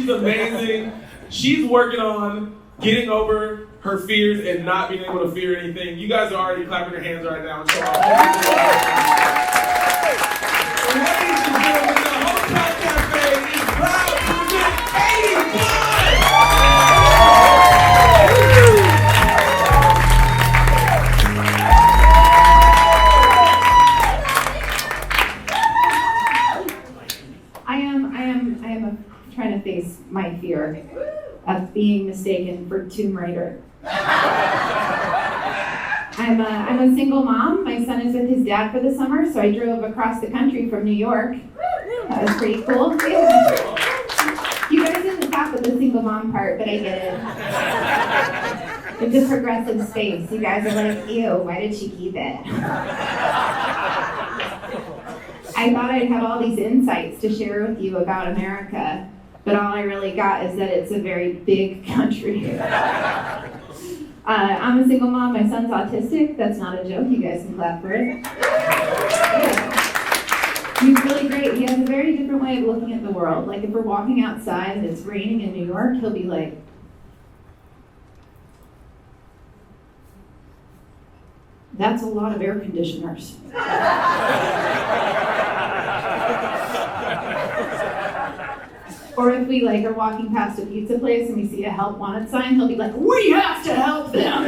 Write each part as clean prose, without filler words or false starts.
She's amazing. She's working on getting over her fears and not being able to fear anything. You guys are already clapping your hands right now. So, ladies and gentlemen, the Hotel Cafe is proud to present 81! I am trying to face my fear of being mistaken for Tomb Raider. I'm a single mom. My son is with his dad for the summer, so I drove across the country from New York. That was pretty cool. Yeah. You guys didn't laugh at the single mom part, but I get it. It's a progressive space. You guys are like, ew, why did she keep it? I thought I'd have all these insights to share with you about America, but all I really got is that it's a very big country. I'm a single mom. My son's autistic. That's not a joke. You guys can clap for it. Yeah. He's really great. He has a very different way of looking at the world. Like if we're walking outside and it's raining in New York, he'll be like, that's a lot of air conditioners. Or if we are walking past a pizza place and we see a help wanted sign, he'll be like, we have to help them.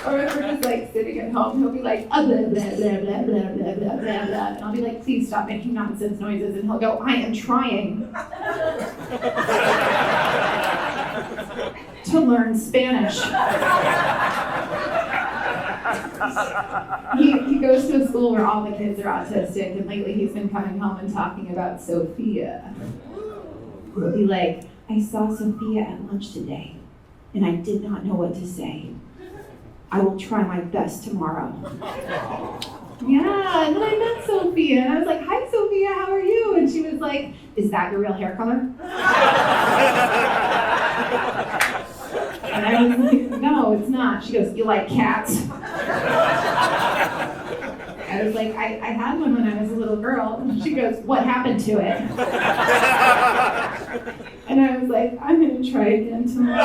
Or if we're just sitting at home, he'll be like, blah, blah, blah, blah, blah, blah, blah, blah, blah. And I'll be like, please stop making nonsense noises. And he'll go, I am trying to learn Spanish. He goes to a school where all the kids are autistic, and lately he's been coming home and talking about Sophia. He'll be like, I saw Sophia at lunch today, and I did not know what to say. I will try my best tomorrow. Yeah, and then I met Sophia, and I was like, hi Sophia, how are you? And she was like, is that your real hair color? And I was like, no, it's not. She goes, you like cats? I was like, I had one when I was a little girl. And she goes, what happened to it? And I was like, I'm going to try again tomorrow.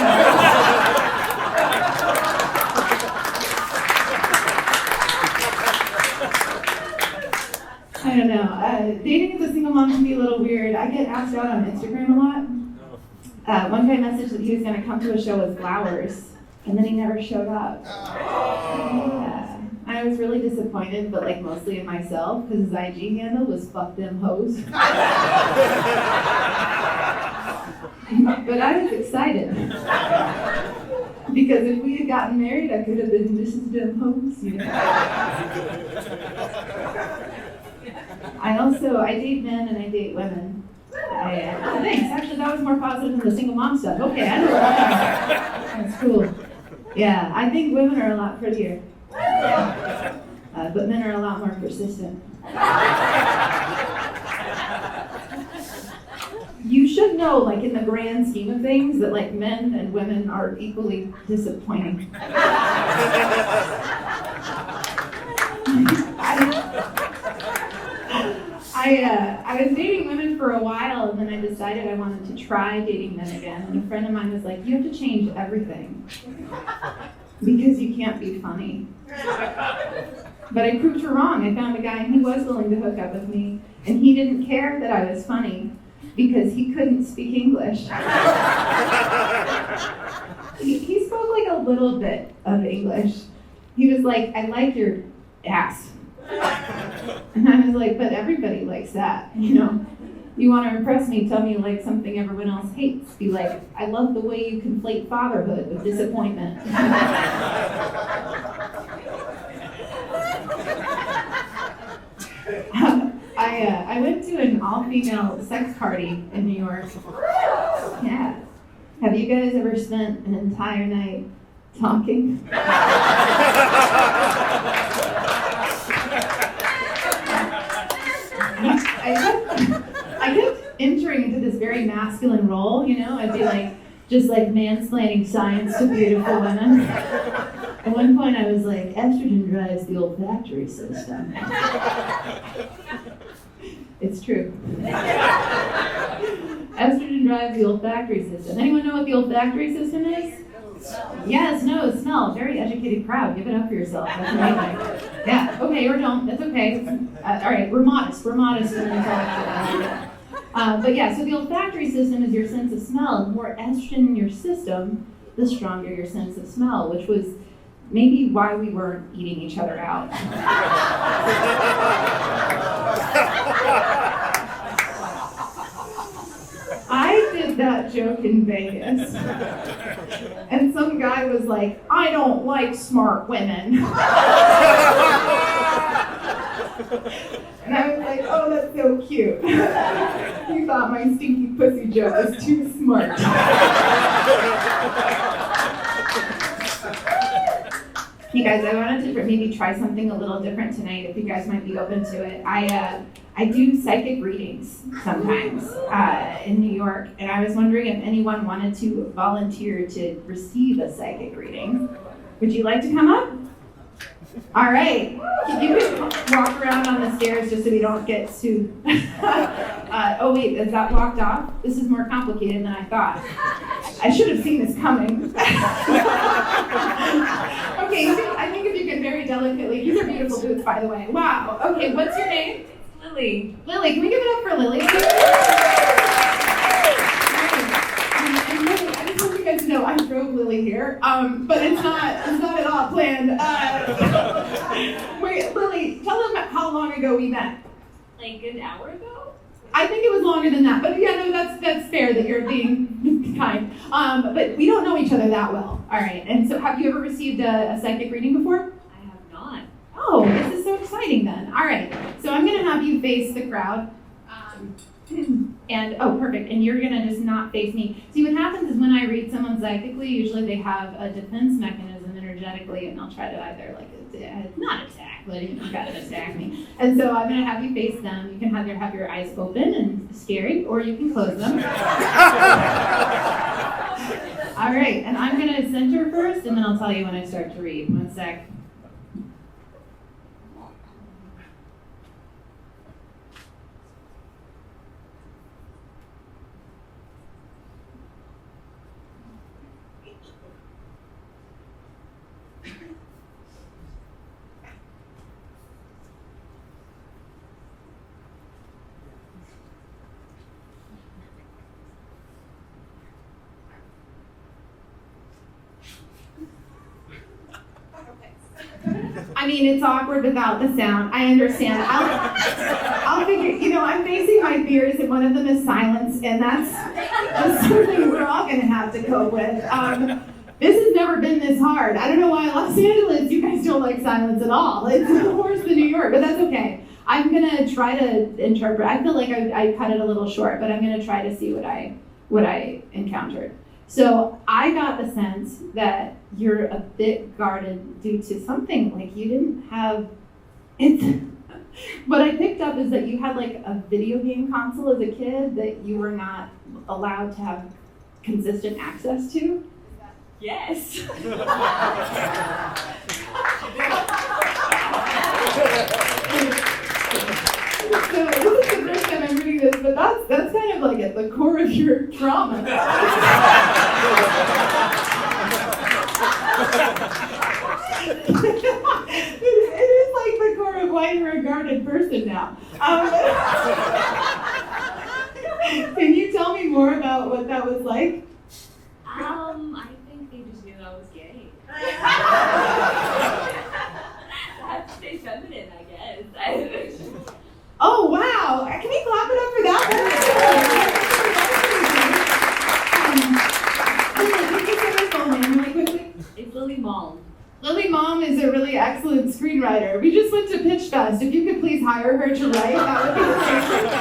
I don't know. Dating as a single mom can be a little weird. I get asked out on Instagram a lot. One guy messaged that he was going to come to a show with flowers, and then he never showed up. Yeah. I was really disappointed, but mostly in myself, because his IG handle was fuck them hoes. But I was excited. Because if we had gotten married, I could have been Mrs. Them hoes, you know. I date men and I date women. Thanks. Actually, that was more positive than the single mom stuff. Okay, I know that. That's cool. Yeah, I think women are a lot prettier. Yeah. But men are a lot more persistent. You should know, in the grand scheme of things, that men and women are equally disappointing. I was dating women for a while, and then I decided I wanted to try dating men again. And a friend of mine was like, you have to change everything because you can't be funny. But I proved her wrong. I found a guy, and he was willing to hook up with me, and he didn't care that I was funny because he couldn't speak English. He spoke a little bit of English. He was like, I like your ass. And I was like, but everybody likes that, you know. You want to impress me, tell me something everyone else hates. Be like, I love the way you conflate fatherhood with disappointment. I went to an all-female sex party in New York. Yeah. Have you guys ever spent an entire night talking? I kept entering into this very masculine role, you know. I'd be just mansplaining science to beautiful women. At one point I was like, estrogen drives the olfactory system. It's true. Estrogen drives the olfactory system. Anyone know what the olfactory system is? Yes, no, smell. Very educated crowd. Give it up for yourself. That's amazing. Yeah, okay, or don't. That's okay. All right, we're modest. We're modest when we talk. But yeah, so the olfactory system is your sense of smell. The more estrogen in your system, the stronger your sense of smell, which was maybe why we weren't eating each other out. I did that joke in Vegas, and some guy was like, I don't like smart women. And I was like, oh, that's so cute. You thought my stinky pussy joke was too smart. You guys, I wanted to maybe try something a little different tonight, if you guys might be open to it. I do psychic readings sometimes in New York, and I was wondering if anyone wanted to volunteer to receive a psychic reading. Would you like to come up? All right. You can walk around on the stairs just so we don't get sued. Oh wait, is that walked off? This is more complicated than I thought. I should have seen this coming. Okay, I think if you can very delicately, these are beautiful boots, by the way. Wow. Okay, what's your name? Lily. Lily, can we give it up for Lily? And Lily, I just want you guys to know I drove Lily here, but it's not at all planned. Wait, Lily, tell them how long ago we met. Like an hour ago? I think it was longer than that, but yeah, no, that's fair that you're being kind. But we don't know each other that well. All right, and so have you ever received a psychic reading before? I have not. Oh, this is so exciting then. All right, so I'm gonna have you face the crowd. And, oh, perfect, and you're gonna just not face me. See, what happens is when I read someone psychically, usually they have a defense mechanism energetically, and they'll try to either, not attack, but you gotta attack me. And so I'm gonna have you face them. You can have your eyes open and scary, or you can close them. All right, and I'm gonna center first, and then I'll tell you when I start to read. One sec. I mean, it's awkward without the sound. I understand. I'll figure, I'm facing my fears, and one of them is silence, and that's something we're all going to have to cope with. This has never been this hard. I don't know why Los Angeles, you guys don't like silence at all. It's worse than New York, but that's okay. I'm going to try to interpret. I feel like I cut it a little short, but I'm going to try to see what I encountered. So I got the sense that you're a bit guarded due to something, like you didn't have it. What I picked up is that you had like a video game console as a kid that you were not allowed to have consistent access to. Yes. So this is the first time I'm reading this, but that's kind of like at the core of your trauma. It is like the core of why you're a guarded person now. Can you tell me more about what that was like? I think they just knew I was gay. I have to stay feminine, I guess. Oh, wow. Can we clap it up for that? Can you say my full name really quickly? It's Lily Malm. Lily Mom is a really excellent screenwriter. We just went to Pitch Fest. If you could please hire her to write, that would be great.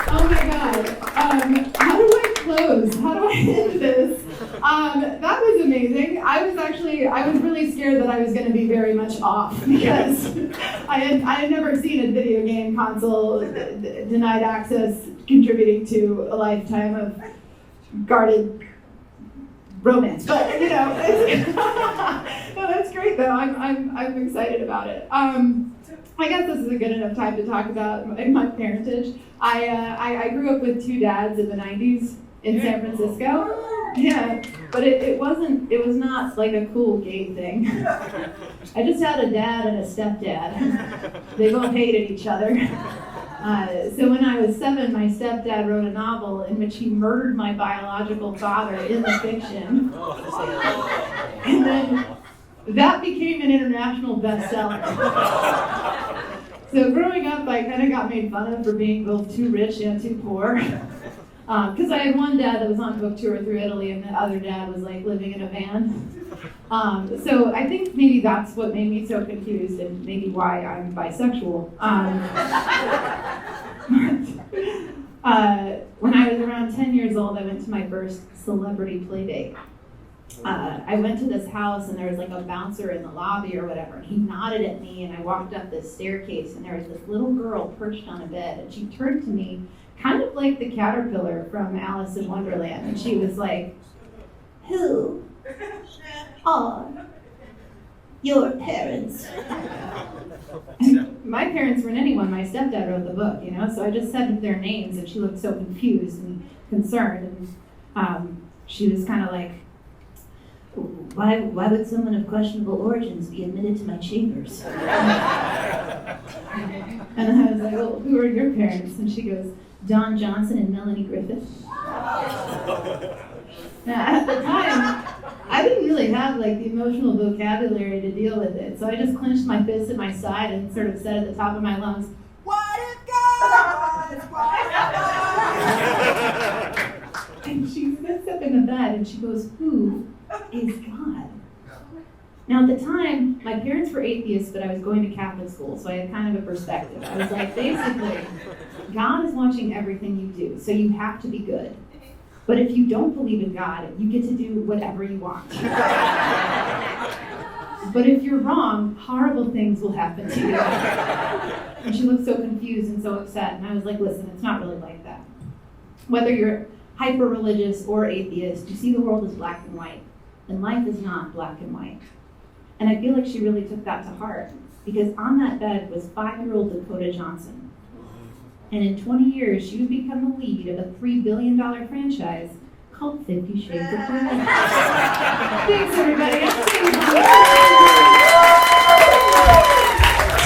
Oh my God. How do I close? How do I end this? That was amazing. I was really scared that I was going to be very much off because I had never seen a video game console denied access contributing to a lifetime of guarded romance. But you know, no, that's great though. I'm excited about it. I guess this is a good enough time to talk about my parentage. I grew up with two dads in the 90s in San Francisco. Yeah, but it was not like a cool gay thing. I just had a dad and a stepdad. They both hated each other. So when I was 7, my stepdad wrote a novel in which he murdered my biological father in the fiction. And then that became an international bestseller. So growing up, I kind of got made fun of for being both too rich and too poor. Because I had one dad that was on book tour through Italy, and the other dad was like living in a van. So I think maybe that's what made me so confused, and maybe why I'm bisexual. When I was around 10 years old, I went to my first celebrity play date. I went to this house, and there was like a bouncer in the lobby or whatever, and he nodded at me, and I walked up this staircase, and there was this little girl perched on a bed, and she turned to me kind of like the caterpillar from Alice in Wonderland, and she was like, "Who are your parents?" And my parents weren't anyone. My stepdad wrote the book, you know, so I just said their names, and she looked so confused and concerned, and she was kind of like, why would someone of questionable origins be admitted to my chambers? And I was like, well, who are your parents? And she goes, Don Johnson and Melanie Griffith. Now, at the time, I didn't really have like the emotional vocabulary to deal with it, so I just clenched my fist at my side and sort of said at the top of my lungs, "What if God is God?" And she sits up in the bed and she goes, "Who is God?" Now at the time, my parents were atheists, but I was going to Catholic school, so I had kind of a perspective. I was like, basically, God is watching everything you do, so you have to be good. But if you don't believe in God, you get to do whatever you want. But if you're wrong, horrible things will happen to you. And she looked so confused and so upset, and I was like, listen, it's not really like that. Whether you're hyper-religious or atheist, you see the world as black and white, and life is not black and white. And I feel like she really took that to heart, because on that bed was 5-year-old Dakota Johnson. And in 20 years, she would become the lead of a $3 billion franchise called 50 Shades of Grey. Thanks, everybody.